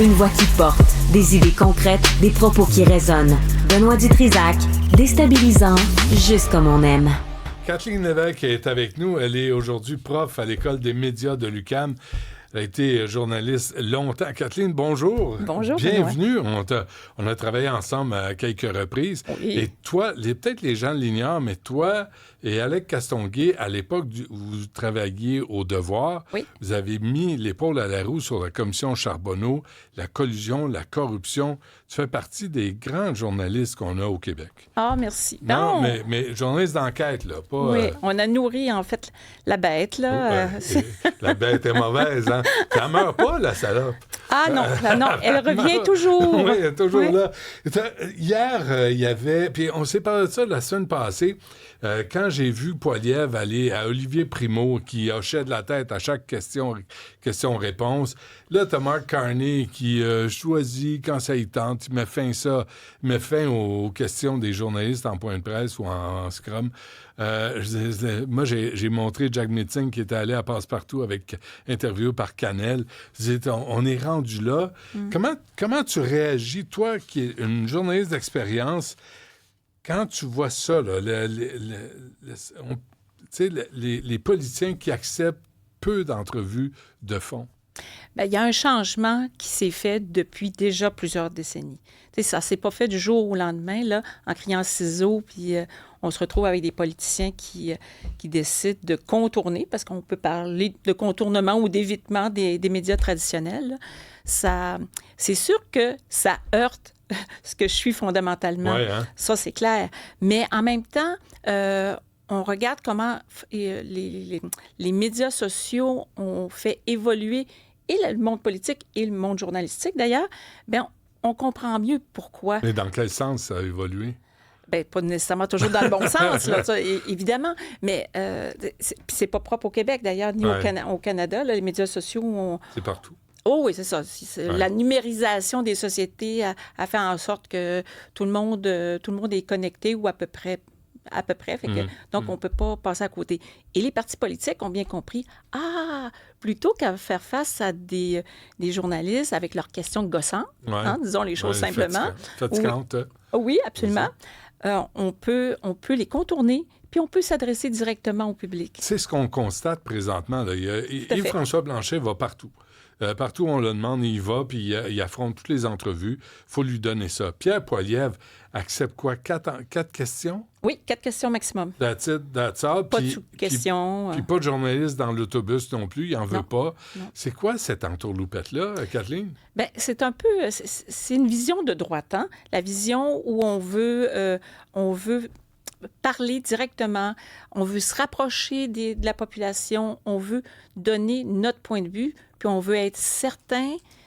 Une voix qui porte, des idées concrètes, des propos qui résonnent. Benoît Dutrisac, déstabilisant, juste comme on aime. Kathleen Lévesque est avec nous. Elle est aujourd'hui prof à l'École des médias de l'UQAM. Elle a été journaliste longtemps. Kathleen, bonjour. Bonjour. Bienvenue. On a travaillé ensemble à quelques reprises. Oui. Et toi, peut-être les gens l'ignorent, mais toi et Alec Castonguay, à l'époque où vous travailliez au Devoir, oui. Vous avez mis l'épaule à la roue sur la commission Charbonneau, la collusion, la corruption. Tu fais partie des grands journalistes qu'on a au Québec. Ah, merci. Non, mais journaliste d'enquête, là, pas... Oui, on a nourri, en fait, la bête, là. La bête est mauvaise, hein? Ça ne meurt pas, la salope. Ah non, elle revient toujours. Oui, elle est toujours là. Hier, il y avait... Puis on s'est parlé de ça la semaine passée, quand j'ai vu Poilievre aller à Olivier Primo, qui hochait de la tête à chaque question-réponse. Là, t'as Mark Carney qui choisit quand ça y tente. Il met fin aux questions des journalistes en point de presse ou en scrum. Moi, j'ai montré Jack Meeting qui était allé à Passe-Partout avec interview par Canel. On est rendu là. Comment tu réagis, toi, qui es une journaliste d'expérience, quand tu vois ça, là, les politiciens qui acceptent peu d'entrevues de fond? Bien, il y a un changement qui s'est fait depuis déjà plusieurs décennies. T'sais, ça ne s'est pas fait du jour au lendemain, là, en criant ciseaux, puis on se retrouve avec des politiciens qui décident de contourner, parce qu'on peut parler de contournement ou d'évitement des médias traditionnels. C'est sûr que ça heurte ce que je suis fondamentalement. Ouais, hein? Ça, c'est clair. Mais en même temps, on regarde comment les médias sociaux ont fait évoluer et le monde politique et le monde journalistique, d'ailleurs. Bien, on comprend mieux pourquoi. Mais dans quel sens ça a évolué? Bien, pas nécessairement toujours dans le bon sens, là, ça, évidemment. Mais c'est pas propre au Québec, d'ailleurs, ni au Canada. Là, les médias sociaux... C'est partout. Oh oui, c'est ça. La numérisation des sociétés a fait en sorte que tout le monde est connecté ou à peu près. Donc, on ne peut pas passer à côté. Et les partis politiques ont bien compris, plutôt qu'à faire face à des journalistes avec leurs questions gossantes, disons les choses simplement. Fatigantes. Oui, absolument. On peut les contourner, puis on peut s'adresser directement au public. C'est ce qu'on constate présentement. Là. Yves-François Blanchet va partout. Partout où on le demande, il va, puis il affronte toutes les entrevues. Il faut lui donner ça. Pierre Poilievre accepte quoi? 4 questions? Oui, 4 questions maximum. That's all. Pas de sous-questions. Puis pas de journaliste dans l'autobus non plus, il n'en veut pas. Non. C'est quoi cette entourloupette-là, Kathleen? Bien, c'est un peu... C'est une vision de droite, hein? La vision où on veut parler directement, on veut se rapprocher de la population, on veut donner notre point de vue, puis on veut être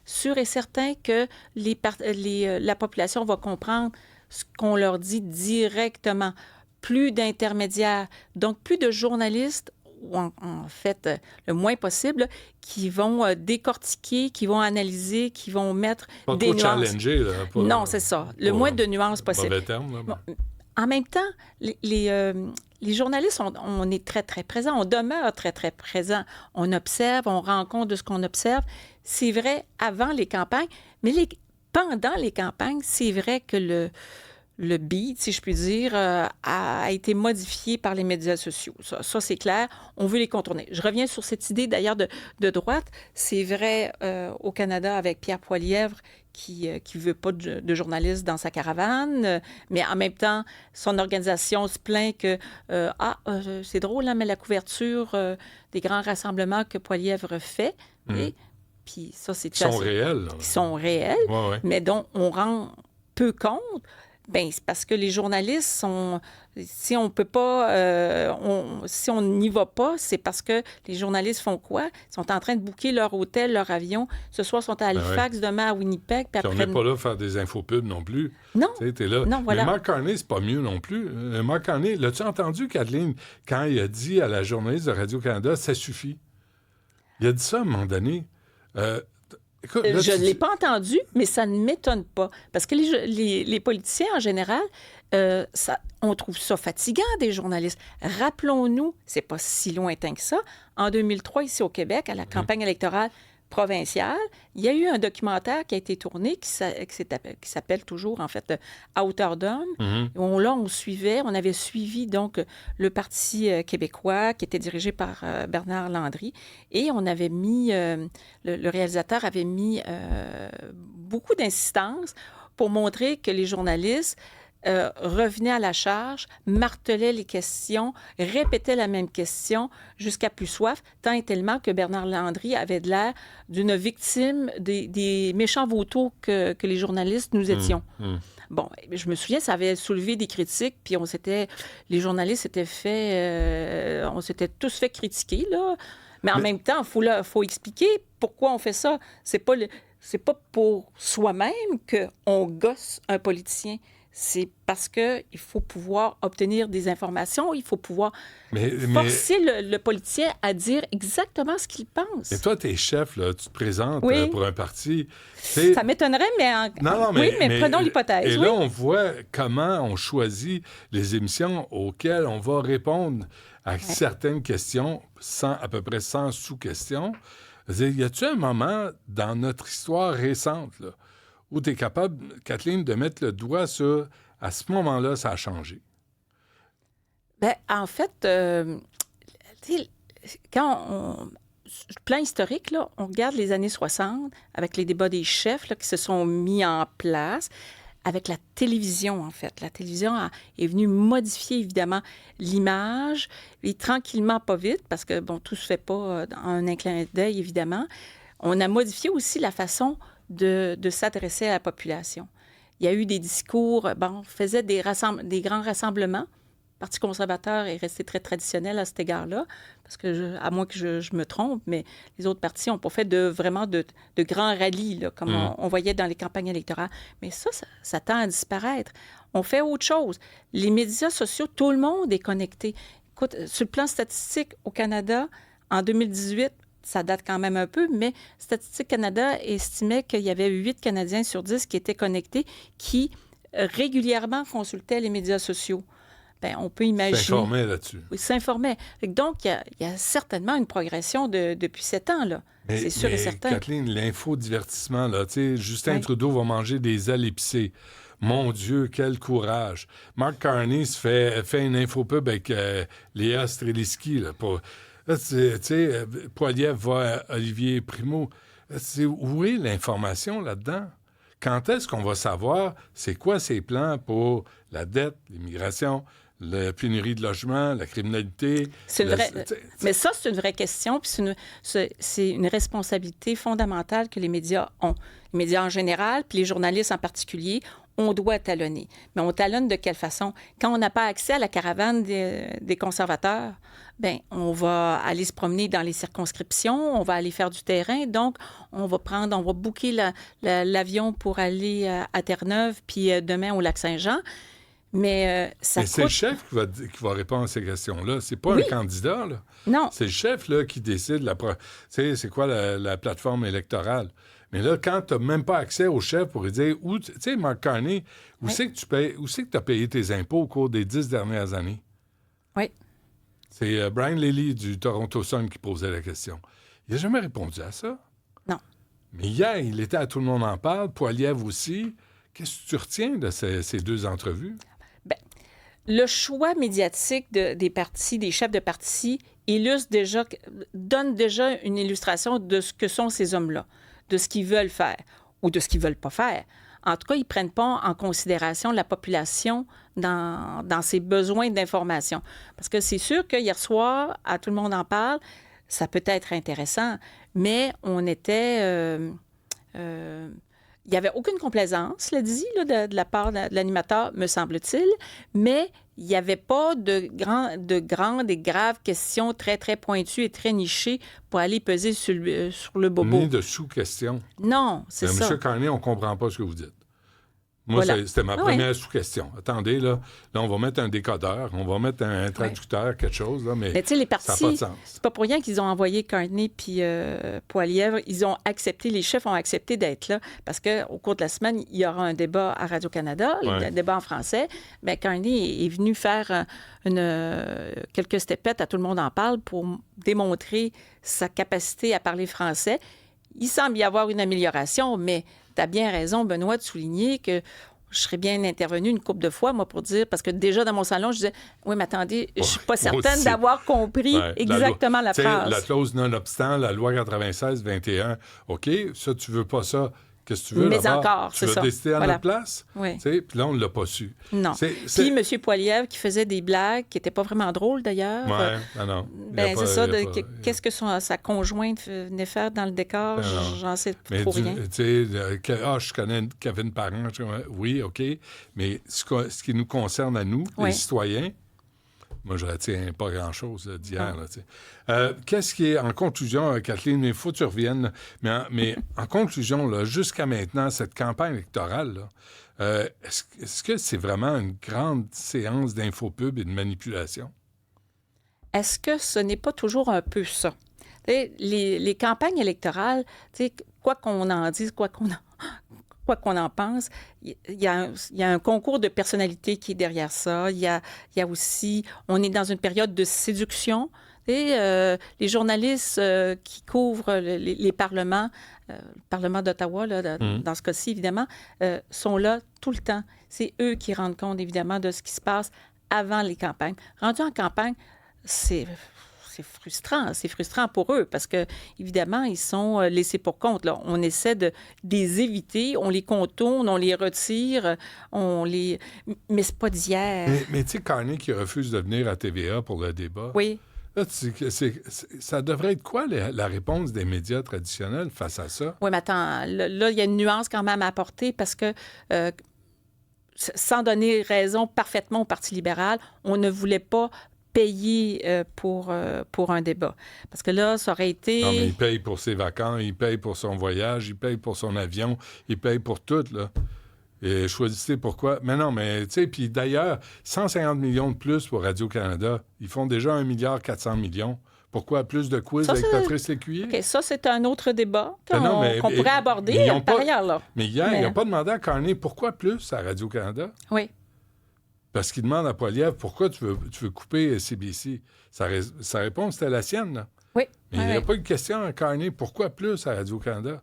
sûr et certain que la population va comprendre ce qu'on leur dit directement. Plus d'intermédiaires, donc plus de journalistes, ou en fait, le moins possible, qui vont décortiquer, qui vont analyser, qui vont mettre pas des trop nuances. Challenger, là. Non, c'est ça. Le moins de nuances possible. Mauvais terme, là. Bon, en même temps, les journalistes, on est très, très présents. On demeure très, très présents. On observe, on rend compte de ce qu'on observe. C'est vrai avant les campagnes, mais pendant les campagnes, c'est vrai que le beat, si je puis dire, a été modifié par les médias sociaux. Ça, c'est clair. On veut les contourner. Je reviens sur cette idée, d'ailleurs, de droite. C'est vrai au Canada avec Pierre Poilievre qui veut pas de journalistes dans sa caravane, mais en même temps, son organisation se plaint que c'est drôle, hein, mais la couverture des grands rassemblements que Poilievre fait, et puis ça, c'est... Qui sont réels. Qui sont réels, mais dont on rend peu compte. Bien, c'est parce que les journalistes sont... Si on peut pas... si on n'y va pas, c'est parce que les journalistes font quoi? Ils sont en train de booker leur hôtel, leur avion. Ce soir, ils sont à Halifax, demain à Winnipeg. Puis on n'est pas là pour faire des infopubs non plus. Non. T'es là. Non, voilà. Mais Mark Carney, c'est pas mieux non plus. Mark Carney, l'as-tu entendu, Kathleen, quand il a dit à la journaliste de Radio-Canada, ça suffit? Il a dit ça à un moment donné. Écoute, là, je ne l'ai pas entendu, mais ça ne m'étonne pas. Parce que les politiciens, en général, on trouve ça fatigant, des journalistes. Rappelons-nous, c'est pas si lointain que ça, en 2003, ici au Québec, à la campagne électorale, provinciale. Il y a eu un documentaire qui a été tourné qui s'appelle toujours, en fait, À hauteur d'homme. Là, on avait suivi, donc, le Parti québécois qui était dirigé par Bernard Landry. Et on avait mis, le réalisateur avait mis beaucoup d'insistance pour montrer que les journalistes revenaient à la charge, martelaient les questions, répétaient la même question jusqu'à plus soif, tant et tellement que Bernard Landry avait de l'air d'une victime des méchants vautours que les journalistes nous étions. Bon, je me souviens, ça avait soulevé des critiques, puis les journalistes on s'était tous fait critiquer, là. Mais en même temps, il faut expliquer pourquoi on fait ça. C'est pas pour soi-même qu'on gosse un politicien. C'est parce qu'il faut pouvoir obtenir des informations, il faut pouvoir forcer le politicien à dire exactement ce qu'il pense. Et toi, t'es chef, là, tu te présentes pour un parti. Ça m'étonnerait, mais... Oui, mais prenons l'hypothèse. Et là, on voit comment on choisit les émissions auxquelles on va répondre à certaines questions, à peu près 100 sous-questions. Y a-t-il un moment dans notre histoire récente, là, où tu es capable, Kathleen, de mettre le doigt sur « à ce moment-là, ça a changé ». Bien, en fait, plan historique, là, on regarde les années 60 avec les débats des chefs là, qui se sont mis en place, avec la télévision, en fait. La télévision est venue modifier, évidemment, l'image, et tranquillement, pas vite, parce que, bon, tout se fait pas en un clin d'œil, évidemment. On a modifié aussi la façon de s'adresser à la population. Il y a eu des discours, on faisait des grands rassemblements. Le Parti conservateur est resté très traditionnel à cet égard-là, parce que, à moins que je me trompe, mais les autres partis n'ont pas fait vraiment de grands rallyes, là, comme on voyait dans les campagnes électorales. Mais ça tend à disparaître. On fait autre chose. Les médias sociaux, tout le monde est connecté. Écoute, sur le plan statistique, au Canada, en 2018, ça date quand même un peu, mais Statistique Canada estimait qu'il y avait 8 Canadiens sur 10 qui étaient connectés, qui régulièrement consultaient les médias sociaux. Bien, on peut imaginer... S'informer là-dessus. Oui, s'informer. Donc, il y a certainement une progression depuis 7 ans, là. C'est sûr et certain. Kathleen, l'infodivertissement, là, tu sais, Justin Trudeau va manger des ailes épicées. Mon Dieu, quel courage. Mark Carney fait une infopub avec Léa Streliski, là, pour... Tu sais, Poilievre va à Olivier Primo. Où est l'information là-dedans? Quand est-ce qu'on va savoir c'est quoi ses plans pour la dette, l'immigration, la pénurie de logement, la criminalité? Mais ça, c'est une vraie question, puis c'est une responsabilité fondamentale que les médias ont. Les médias en général, puis les journalistes en particulier, on doit talonner. Mais on talonne de quelle façon? Quand on n'a pas accès à la caravane des conservateurs, bien, on va aller se promener dans les circonscriptions, on va aller faire du terrain. Donc, on va booker l'avion pour aller à Terre-Neuve, puis demain au Lac-Saint-Jean. Mais ça coûte... c'est le chef qui va répondre à ces questions-là. C'est pas un candidat, là. Non. C'est le chef là, qui décide c'est quoi la plateforme électorale. Mais là, quand tu n'as même pas accès au chef pour lui dire, tu sais, Mark Carney, où c'est que tu as payé tes impôts au cours des 10 dernières années? Oui. C'est Brian Lilley du Toronto Sun qui posait la question. Il n'a jamais répondu à ça. Non. Mais hier, il était à Tout le monde en parle, Poilievre aussi. Qu'est-ce que tu retiens de ces 2 entrevues? Bien, le choix médiatique des partis, des chefs de partis, donne déjà une illustration de ce que sont ces hommes-là, de ce qu'ils veulent faire ou de ce qu'ils ne veulent pas faire. En tout cas, ils ne prennent pas en considération la population dans ses besoins d'information. Parce que c'est sûr que hier soir, à Tout le monde en parle, ça peut être intéressant, mais on était... il n'y avait aucune complaisance, l'a dit, là, de la part de l'animateur, me semble-t-il, mais il n'y avait pas de grandes et graves questions très, très pointues et très nichées pour aller peser sur le bobo. Ni de sous-questions. Non, c'est ça. M. Carney, on ne comprend pas ce que vous dites. Moi, voilà. C'était ma première sous-question. Attendez, là, on va mettre un décodeur, on va mettre un traducteur, quelque chose, là, mais tu sais, les partis, ça n'a pas de sens. C'est pas pour rien qu'ils ont envoyé Carney puis Poilievre. Ils ont accepté, les chefs ont accepté d'être là, parce qu'au cours de la semaine, il y aura un débat à Radio-Canada, un débat en français. Mais Carney est venu faire quelques stepettes à Tout le monde en parle pour démontrer sa capacité à parler français. il semble y avoir une amélioration, mais tu as bien raison, Benoît, de souligner que je serais bien intervenue une couple de fois, moi, pour dire, parce que déjà dans mon salon, je disais, oui, mais attendez, je suis pas certaine d'avoir compris exactement la phrase. La clause nonobstant, la loi 96-21, OK, ça, tu veux pas ça. Qu'est-ce que tu veux mais là-bas? encore, tu veux décider à notre place? Oui. Puis là, on ne l'a pas su. Non. Puis M. Poilievre qui faisait des blagues qui n'étaient pas vraiment drôles, d'ailleurs. Oui, non. C'est ça. Qu'est-ce que sa conjointe venait faire dans le décor? J'en sais trop rien. Je connais Kevin Parent. Oui, OK. Mais ce qui nous concerne à nous, les citoyens, moi, je retiens pas grand-chose d'hier. Qu'est-ce qui est, en conclusion, Kathleen, il faut que tu reviennes, mais en conclusion, là, jusqu'à maintenant, cette campagne électorale, là, est-ce que c'est vraiment une grande séance d'infopub et de manipulation? Est-ce que ce n'est pas toujours un peu ça? Les campagnes électorales, quoi qu'on en dise, quoi qu'on en pense, il y a un concours de personnalité qui est derrière ça. Il y a aussi, on est dans une période de séduction. Les journalistes qui couvrent les parlements, le Parlement d'Ottawa, là, dans ce cas-ci, évidemment, sont là tout le temps. C'est eux qui rendent compte, évidemment, de ce qui se passe avant les campagnes. Rendu en campagne, c'est frustrant. C'est frustrant pour eux parce que, évidemment, ils sont laissés pour compte. Là. On essaie de les éviter, on les contourne, on les retire, mais c'est pas d'hier. Mais tu sais, Carney qui refuse de venir à TVA pour le débat. Oui. Là, ça devrait être quoi la réponse des médias traditionnels face à ça? Oui, mais attends, là, il y a une nuance quand même à apporter parce que sans donner raison parfaitement au Parti libéral, on ne voulait pas payer pour un débat. Parce que là, ça aurait été... Non, mais il paye pour ses vacances, il paye pour son voyage, il paye pour son avion, il paye pour tout, là. Et choisissez pourquoi. Mais non, mais tu sais, puis d'ailleurs, 150 millions de plus pour Radio-Canada. Ils font déjà 1,4 milliard. Pourquoi plus de quiz avec Patrice Lécuyer? OK, ça, c'est un autre débat qu'on pourrait aborder par ailleurs, là. Mais hier, il n'a pas demandé à Carney pourquoi plus à Radio-Canada. Oui. Parce qu'il demande à Poilievre pourquoi tu veux couper CBC. Sa réponse, c'était la sienne, là. Oui. Mais il n'y a pas eu de question à Carney pourquoi plus à Radio-Canada.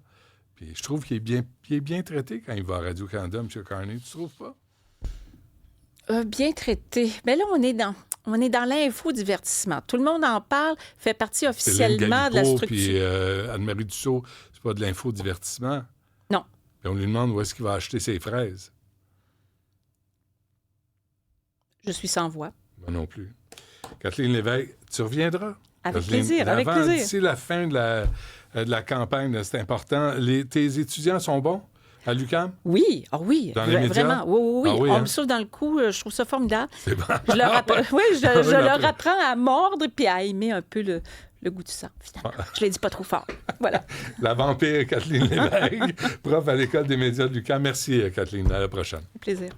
Puis je trouve qu'il est bien traité quand il va à Radio-Canada, M. Carney. Tu trouves pas? Bien traité. Mais là, on est dans l'infodivertissement. Tout le monde en parle, fait partie officiellement de la structure. Puis Anne-Marie Dussault, c'est pas de l'infodivertissement. Non. Puis on lui demande où est-ce qu'il va acheter ses fraises. Je suis sans voix. Moi non plus. Kathleen Lévesque, tu reviendras? Avec plaisir, avec plaisir. D'ici la fin de la campagne, là, c'est important. Tes étudiants sont bons à l'UQAM? Oui, oui. Dans les médias? Vraiment, oui. Ah oui, on me souffle dans le cou, je trouve ça formidable. C'est bon. Je leur apprends à mordre puis à aimer un peu le goût du sang, finalement. Je ne l'ai dit pas trop fort. Voilà. La vampire Kathleen Lévesque, prof à l'École des médias de l'UQAM. Merci, Kathleen. À la prochaine. Plaisir.